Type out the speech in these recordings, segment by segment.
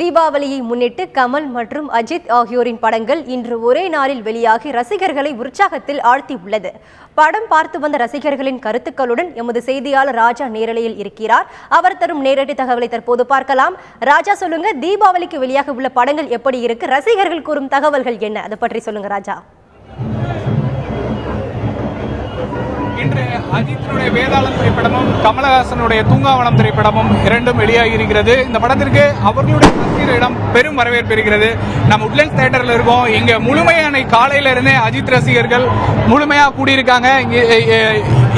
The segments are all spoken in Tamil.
தீபாவளியை முன்னிட்டு கமல் மற்றும் அஜித் ஆகியோரின் படங்கள் இன்று ஒரே நாளில் வெளியாகி ரசிகர்களை உற்சாகத்தில் ஆழ்த்தியுள்ளது. படம் பார்த்து வந்த ரசிகர்களின் கருத்துக்களுடன் எமது செய்தியாளர் ராஜா நேரலையில் இருக்கிறார். அவர் தரும் நேரடி தகவலை தற்போது பார்க்கலாம். ராஜா, சொல்லுங்க, தீபாவளிக்கு வெளியாக உள்ள படங்கள் எப்படி இருக்கு? ரசிகர்கள் கூறும் தகவல்கள் என்ன? அதை பற்றி சொல்லுங்க ராஜா. இன்று அஜித்தினுடைய வேதாளம் திரைப்படமும் கமலஹாசனுடைய தூங்காவனம் திரைப்படமும் இரண்டும் வெளியாகி இருக்கிறது. இந்த படத்திற்கு அவர்களுடைய ரசிகர்களிடம் பெரும் வரவேற்பு இருக்கிறது. நம்ம உட்லண்ட்ஸ் தியேட்டர்ல இருக்கோம். இங்க முழுமையான காலையில இருந்தே அஜித் ரசிகர்கள் முழுமையா கூடியிருக்காங்க.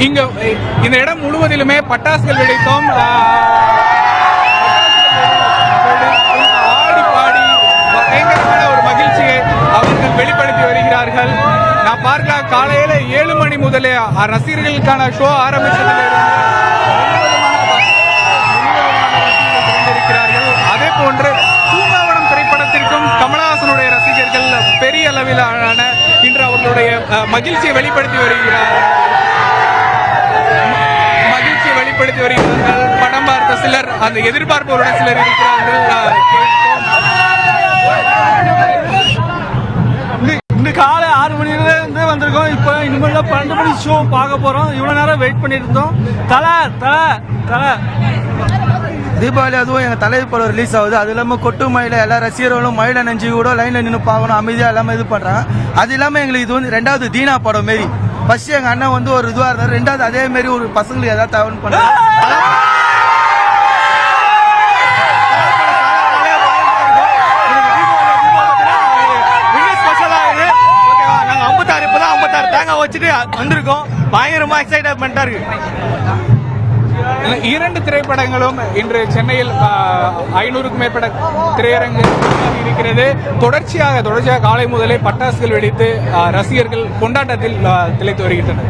இங்க இந்த இடம் முழுவதிலுமே பட்டாசுகள் வெடித்தோம், ஆடி பாடி பயங்கரமான ஒரு மகிழ்ச்சியை அவர்கள் வெளிப்படுத்தி வருகிறார்கள். நான் பார்க்கலாம், காலையில 7 மணி முதலே ரசிகர்களுக்கான ஷோ ஆரம்பித்ததிலிருந்து அதே போன்று தூங்காவனம் திரைப்படத்திற்கும் கமலஹாசனுடைய ரசிகர்கள் பெரிய அளவிலான இன்று அவர்களுடைய மகிழ்ச்சியை வெளிப்படுத்தி வருகிறார்கள். படம் பார்த்த சிலர், அந்த எதிர்பார்ப்பவருடன் சிலர் இருக்கிறார்கள். காலை 6 மணில இருந்து வந்திருக்கோம். இப்போ இனிமேல் 12 மணி ஷோ பார்க்க போறோம். இவ்வளவு நேரம் வெயிட் பண்ணிட்டு இருந்தோம். தலை தீபாவளி அதுவும் எங்க தலைவர் படம் ரிலீஸ் ஆகுது. அது இல்லாம கொட்டு மயில எல்லா ரசிகர்களும் மயில நெஞ்சு கூட லைன்ல நின்று பார்க்கணும், அமைதியா எல்லாமே இது பண்றாங்க. அது இல்லாம எங்களுக்கு இது வந்து 2வது தீனா படம் மாரி. ஃபர்ஸ்ட் எங்க அண்ணன் வந்து ஒரு இதுவா இருந்தாரு, 2வது அதே மாதிரி ஒரு பசங்களுக்கு ஏதாவது தவறு பண்றாங்க. வந்திருக்கோம். பயங்கரமா எக்ஸைட்மெண்டா இருக்கு. 2 திரைப்படங்களும் இன்று சென்னையில் 500க்கும் மேற்பட்ட திரையரங்கு இருக்கிறது. தொடர்ச்சியாக காலை முதலே பட்டாசுகள் வெடித்து ரசிகர்கள் கொண்டாட்டத்தில் திளைத்து வருகின்றனர்.